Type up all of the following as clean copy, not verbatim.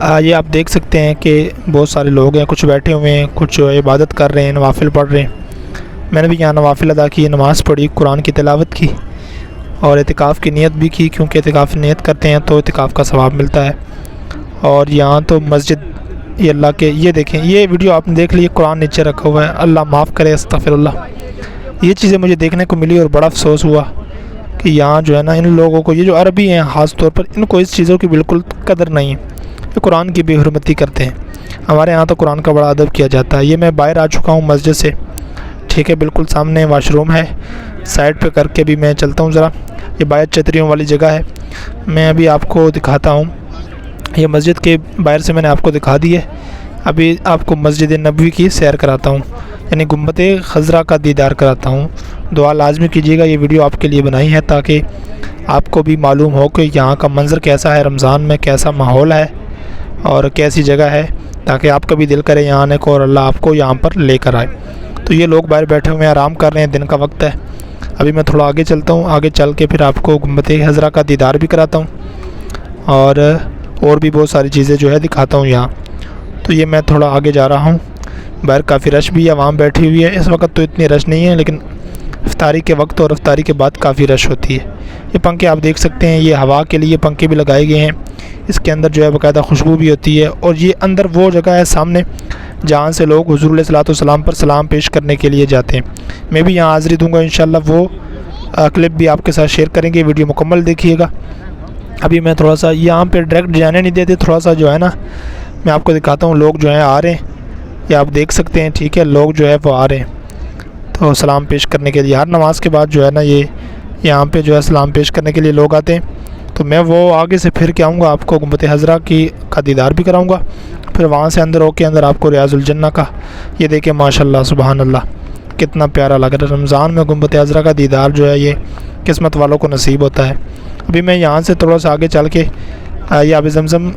یہ آپ دیکھ سکتے ہیں کہ بہت سارے لوگ ہیں، کچھ بیٹھے ہوئے ہیں، کچھ عبادت کر رہے ہیں، نوافل پڑھ رہے ہیں۔ میں نے بھی یہاں نوافل ادا کی، نماز پڑھی، قرآن کی تلاوت کی اور اعتکاف کی نیت بھی کی، کیونکہ اعتکاف کی نیت کرتے ہیں تو اعتکاف کا ثواب ملتا ہے۔ اور یہاں تو مسجد، یہ اللہ کے، یہ دیکھیں، یہ ویڈیو آپ نے دیکھ لی، قرآن نیچے رکھا ہوا ہے، اللہ معاف کرے، استغفر اللہ۔ یہ چیزیں مجھے دیکھنے کو ملی اور بڑا افسوس ہوا کہ یہاں جو ہے نا ان لوگوں کو، یہ جو عربی ہیں خاص طور پر، ان کو اس چیزوں کی بالکل قدر نہیں ہے، یہ قرآن کی بے حرمتی کرتے ہیں۔ ہمارے یہاں تو قرآن کا بڑا ادب کیا جاتا ہے۔ یہ میں باہر آ چکا ہوں مسجد سے، ٹھیک ہے، بالکل سامنے واش روم ہے، سائڈ پہ کر کے بھی میں چلتا ہوں ذرا۔ یہ باہر چھتریوں والی جگہ ہے، میں ابھی آپ کو دکھاتا ہوں۔ یہ مسجد کے باہر سے میں نے آپ کو دکھا دی ہے، ابھی آپ کو مسجد نبوی کی سیر کراتا ہوں، یعنی گنبد خضرا کا دیدار کراتا ہوں۔ دعا لازمی کیجیے گا، یہ ویڈیو آپ کے لیے بنائی ہے تاکہ آپ کو بھی معلوم ہو کہ یہاں کا منظر کیسا ہے، رمضان میں کیسا ماحول ہے اور کیسی جگہ ہے، تاکہ آپ کا بھی دل کرے یہاں آنے کو اور اللہ آپ کو یہاں پر لے کر آئے۔ تو یہ لوگ باہر بیٹھے ہوئے ہیں، آرام کر رہے ہیں، دن کا وقت ہے۔ ابھی میں تھوڑا آگے چلتا ہوں، آگے چل کے پھر آپ کو گنبد خضرا کا دیدار بھی کراتا ہوں اور بھی بہت ساری چیزیں جو ہے دکھاتا ہوں یہاں۔ تو یہ میں تھوڑا آگے جا رہا ہوں، باہر کافی رش بھی ہے، عوام بیٹھی ہوئی ہے۔ اس وقت تو اتنی رش نہیں ہے، لیکن افطاری کے وقت اور افطاری کے بعد کافی رش ہوتی ہے۔ یہ پنکھے آپ دیکھ سکتے ہیں، یہ ہوا کے لیے پنکھے بھی لگائے گئے ہیں، اس کے اندر جو ہے باقاعدہ خوشبو بھی ہوتی ہے۔ اور یہ اندر وہ جگہ ہے سامنے جہاں سے لوگ حضور علیہ الصلوۃ والسلام پر سلام پیش کرنے کے لیے جاتے ہیں۔ میں بھی یہاں حاضری دوں گا انشاءاللہ، وہ کلپ بھی آپ کے ساتھ شیئر کریں گے، ویڈیو مکمل دیکھیے گا۔ ابھی میں تھوڑا سا یہاں پہ ڈائریکٹ جانے نہیں دیتے، تھوڑا سا جو ہے نا میں آپ کو دکھاتا ہوں، لوگ جو ہیں آ رہے ہیں، یہ آپ دیکھ سکتے ہیں، ٹھیک ہے، لوگ جو ہے وہ آ رہے ہیں تو سلام پیش کرنے کے لیے۔ ہر نماز کے بعد جو ہے نا یہ یہاں پہ جو ہے سلام پیش کرنے کے لیے لوگ آتے ہیں۔ تو میں وہ آگے سے پھر کے آؤں گا، آپ کو گنبد خضرا کا دیدار بھی کراؤں گا، پھر وہاں سے اندر ہو کے اندر آپ کو ریاض الجنہ کا، یہ دیکھیں ماشاءاللہ سبحان اللہ کتنا پیارا لگ رہا ہے۔ رمضان میں گنبد خضرا کا دیدار جو ہے یہ قسمت والوں کو نصیب ہوتا ہے۔ ابھی میں یہاں سے تھوڑا سا آگے چل کے یہ آب زمزم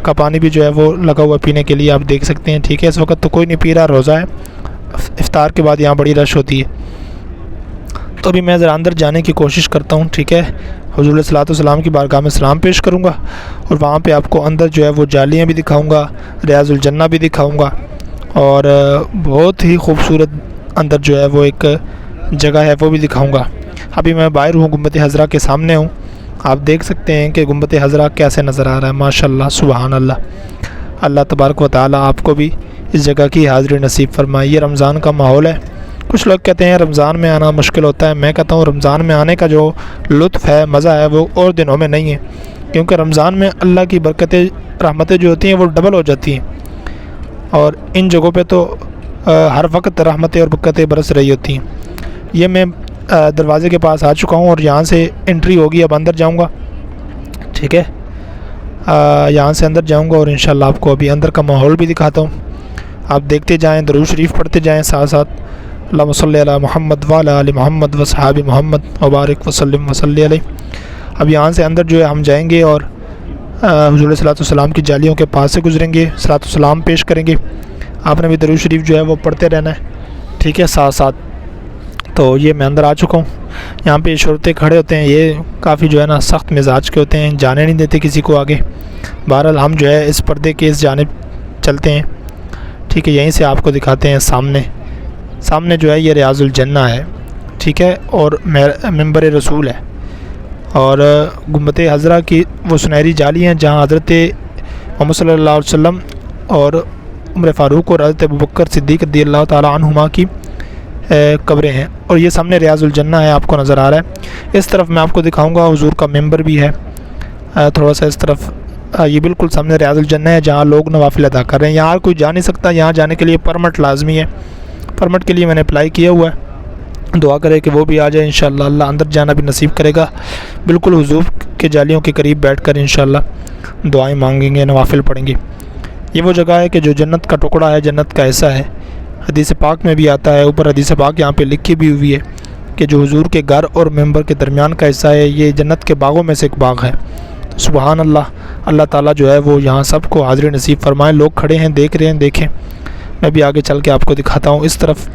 کا پانی بھی جو ہے وہ لگا ہوا پینے کے لیے، آپ دیکھ سکتے ہیں، ٹھیک ہے۔ اس وقت تو کوئی نہیں پی رہا، روزہ ہے، افطار کے بعد یہاں بڑی رش ہوتی ہے۔ تو ابھی میں ذرا اندر جانے کی کوشش کرتا ہوں، ٹھیک ہے، حضور علیہ الصلوۃ والسلام کی بارگاہ میں سلام پیش کروں گا اور وہاں پہ آپ کو اندر جو ہے وہ جالیاں بھی دکھاؤں گا، ریاض الجنہ بھی دکھاؤں گا، اور بہت ہی خوبصورت اندر جو ہے وہ ایک جگہ ہے وہ بھی دکھاؤں گا۔ ابھی میں باہر ہوں، گنبد خضرا کے سامنے ہوں، آپ دیکھ سکتے ہیں کہ گنبد خضرا کیسے نظر آ رہا ہے، ماشاءاللہ سبحان اللہ۔ اللہ تبارک و تعالیٰ آپ کو بھی اس جگہ کی حاضری نصیب فرمائے۔ یہ رمضان کا ماحول ہے۔ کچھ لوگ کہتے ہیں رمضان میں آنا مشکل ہوتا ہے، میں کہتا ہوں رمضان میں آنے کا جو لطف ہے، مزہ ہے، وہ اور دنوں میں نہیں ہے، کیونکہ رمضان میں اللہ کی برکتیں، رحمتیں جو ہوتی ہیں وہ ڈبل ہو جاتی ہیں، اور ان جگہوں پہ تو ہر وقت رحمتیں اور برکتیں برس رہی ہوتی ہیں۔ یہ میں دروازے کے پاس آ چکا ہوں اور یہاں سے انٹری ہوگی، اب اندر جاؤں گا، ٹھیک ہے، یہاں سے اندر جاؤں گا اور انشاءاللہ آپ کو ابھی اندر کا ماحول بھی دکھاتا ہوں۔ آپ دیکھتے جائیں، درود شریف پڑھتے جائیں ساتھ ساتھ، اللہم صلی علی محمد وعلی آل محمد وصحاب محمد وبارک وسلم وصلی علیہ۔ اب یہاں سے اندر جو ہے ہم جائیں گے اور حضور علیہ الصلوۃ والسلام کی جالیوں کے پاس سے گزریں گے، صلاۃ والسلام پیش کریں گے۔ آپ نے بھی درود شریف جو ہے وہ پڑھتے رہنا ہے، ٹھیک ہے، ساتھ ساتھ۔ تو یہ میں اندر آ چکا ہوں، یہاں پہ شرطے کھڑے ہوتے ہیں، یہ کافی جو ہے نا سخت مزاج کے ہوتے ہیں، جانے نہیں دیتے کسی کو آگے۔ بہرحال ہم جو ہے اس پردے کے اس جانب چلتے ہیں، ٹھیک ہے، یہیں سے آپ کو دکھاتے ہیں سامنے جو ہے یہ ریاض الجنہ ہے، ٹھیک ہے، اور منبر رسول ہے، اور گنبد خضرا کی وہ سنہری جالی ہیں جہاں حضرت محمد صلی اللہ علیہ وسلم اور عمر فاروق اور حضرت ابوبکر صدیق رضی اللہ تعالیٰ عنہما کی قبریں ہیں، اور یہ سامنے ریاض الجنہ ہے، آپ کو نظر آ رہا ہے۔ اس طرف میں آپ کو دکھاؤں گا حضور کا ممبر بھی ہے، تھوڑا سا اس طرف، یہ بالکل سامنے ریاض الجنہ ہے جہاں لوگ نوافل ادا کر رہے ہیں۔ یہاں کوئی جا نہیں سکتا، یہاں جانے کے لیے پرمٹ لازمی ہے، پرمٹ کے لیے میں نے اپلائی کیا ہوا ہے، دعا کرے کہ وہ بھی آ جائے انشاءاللہ، اللہ اندر جانا بھی نصیب کرے گا، بالکل حضور کے جالیوں کے قریب بیٹھ کر انشاءاللہ دعائیں مانگیں گے، نوافل پڑھیں گے۔ یہ وہ جگہ ہے کہ جو جنت کا ٹکڑا ہے، جنت کا حصہ ہے، حدیث پاک میں بھی آتا ہے، اوپر حدیث پاک یہاں پہ لکھی بھی ہوئی ہے کہ جو حضور کے گھر اور ممبر کے درمیان کا حصہ ہے، یہ جنت کے باغوں میں سے ایک باغ ہے۔ سبحان اللہ، اللہ تعالیٰ جو ہے وہ یہاں سب کو حاضری نصیب فرمائے۔ لوگ کھڑے ہیں، دیکھ رہے ہیں، دیکھیں، میں بھی آگے چل کے آپ کو دکھاتا ہوں۔ اس طرف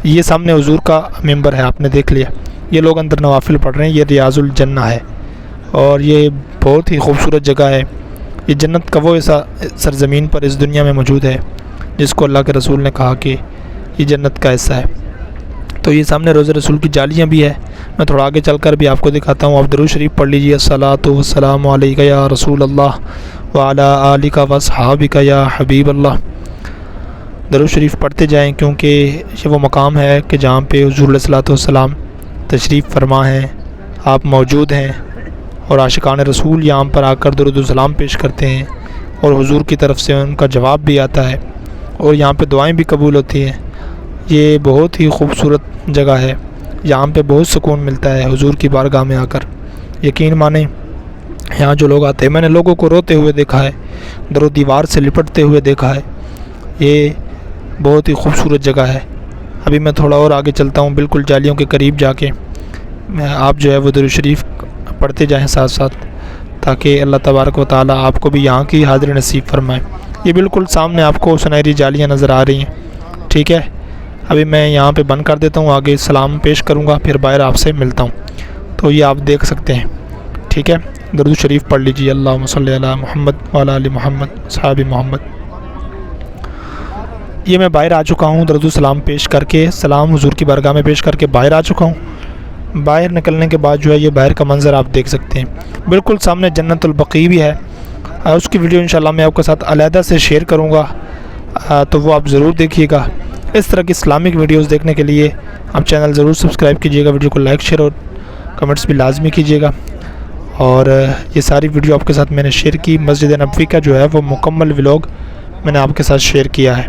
یہ سامنے حضور کا ممبر ہے، آپ نے دیکھ لیا، یہ لوگ اندر نوافل پڑھ رہے ہیں، یہ ریاض الجنہ ہے، اور یہ بہت ہی خوبصورت جگہ ہے۔ یہ جنت کا وہ ایسا سرزمین پر اس دنیا میں موجود ہے جس کو اللہ کے رسول نے کہا کہ یہ جنت کا حصہ ہے۔ تو یہ سامنے روضہ رسول کی جالیاں بھی ہے، میں تھوڑا آگے چل کر بھی آپ کو دکھاتا ہوں۔ آپ درود شریف پڑھ لیجیے، الصلاۃ والسلام علیک یا رسول اللہ وعلی آلک واصحابک یا حبیب اللہ۔ درود شریف پڑھتے جائیں، کیونکہ یہ وہ مقام ہے کہ جہاں پہ حضور علیہ الصلاۃ والسلام تشریف فرما ہیں، آپ موجود ہیں، اور عاشقان رسول یہاں پر آ کر درود و سلام پیش کرتے ہیں، اور حضور کی طرف سے ان کا جواب بھی آتا ہے، اور یہاں پہ دعائیں بھی قبول ہوتی ہیں۔ یہ بہت ہی خوبصورت جگہ ہے، یہاں پہ بہت سکون ملتا ہے حضور کی بارگاہ میں آ کر۔ یقین مانیں یہاں جو لوگ آتے ہیں، میں نے لوگوں کو روتے ہوئے دیکھا ہے، در و دیوار سے لپٹتے ہوئے دیکھا ہے۔ یہ بہت ہی خوبصورت جگہ ہے۔ ابھی میں تھوڑا اور آگے چلتا ہوں، بالکل جالیوں کے قریب جا کے آپ جو ہے وہ درود شریف پڑھتے جائیں ساتھ ساتھ، تاکہ اللہ تبارک و تعالیٰ آپ کو بھی یہاں کی حاضر نصیب فرمائے۔ یہ بالکل سامنے آپ کو سنہری جالیاں نظر آ رہی ہیں، ٹھیک ہے۔ ابھی میں یہاں پہ بند کر دیتا ہوں، آگے سلام پیش کروں گا، پھر باہر آپ سے ملتا ہوں۔ تو یہ آپ دیکھ سکتے ہیں، ٹھیک ہے۔ درود شریف پڑھ لیجیے، اللہم صلی علی محمد وعلی آل محمد صحابی محمد۔ یہ میں باہر آ چکا ہوں، درود و سلام پیش کر کے، سلام حضور کی بارگاہ میں پیش کر کے باہر آ چکا ہوں۔ باہر نکلنے کے بعد جو ہے یہ باہر کا منظر آپ دیکھ سکتے ہیں، بالکل سامنے جنت البقیع بھی ہے، اس کی ویڈیو انشاءاللہ میں آپ کے ساتھ علیحدہ سے شیئر کروں گا، تو وہ آپ ضرور دیکھیے گا۔ اس طرح کی اسلامک ویڈیوز دیکھنے کے لیے آپ چینل ضرور سبسکرائب کیجیے گا، ویڈیو کو لائک شیئر اور کمنٹس بھی لازمی کیجیے گا۔ اور یہ ساری ویڈیو آپ کے ساتھ میں نے شیئر کی، مسجد نبوی کا جو ہے وہ مکمل ولاگ میں نے آپ کے ساتھ شیئر کیا ہے،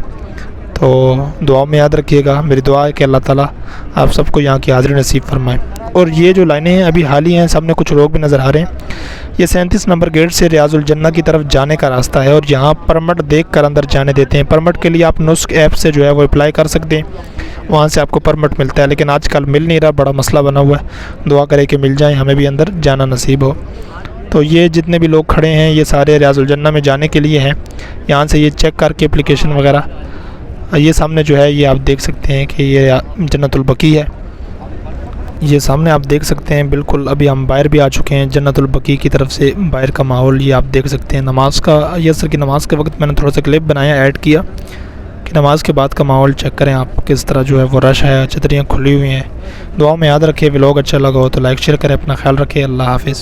تو دعا میں یاد رکھیے گا۔ میری دعا ہے کہ اللہ تعالیٰ آپ سب کو یہاں کی حاضری نصیب فرمائے۔ اور یہ جو لائنیں ہیں ابھی حال ہی ہیں، سامنے کچھ لوگ بھی نظر آ رہے ہیں، یہ 37 نمبر گیٹ سے ریاض الجنہ کی طرف جانے کا راستہ ہے، اور یہاں پرمٹ دیکھ کر اندر جانے دیتے ہیں۔ پرمٹ کے لیے آپ نسک ایپ سے جو ہے وہ اپلائی کر سکتے ہیں، وہاں سے آپ کو پرمٹ ملتا ہے، لیکن آج کل مل نہیں رہا، بڑا مسئلہ بنا ہوا ہے۔ دعا کرے کہ مل جائیں، ہمیں بھی اندر جانا نصیب ہو۔ تو یہ جتنے بھی لوگ کھڑے ہیں یہ سارے ریاض الجنہ میں جانے کے لیے ہیں، یہاں سے یہ چیک کر کے اپلیکیشن وغیرہ۔ یہ سامنے جو ہے یہ آپ دیکھ سکتے ہیں کہ یہ جنت البقیع ہے، یہ سامنے آپ دیکھ سکتے ہیں۔ بالکل ابھی ہم باہر بھی آ چکے ہیں جنت البقیع کی طرف سے، باہر کا ماحول یہ آپ دیکھ سکتے ہیں۔ نماز کا، عصر کی نماز کے وقت میں نے تھوڑا سا کلپ بنایا، ایڈ کیا کہ نماز کے بعد کا ماحول چیک کریں آپ، کس طرح جو ہے وہ رش ہے، چھتریاں کھلی ہوئی ہیں۔ دعاؤں میں یاد رکھیں، ولاگ اچھا لگا ہو تو لائک شیئر کریں، اپنا خیال رکھیں، اللہ حافظ۔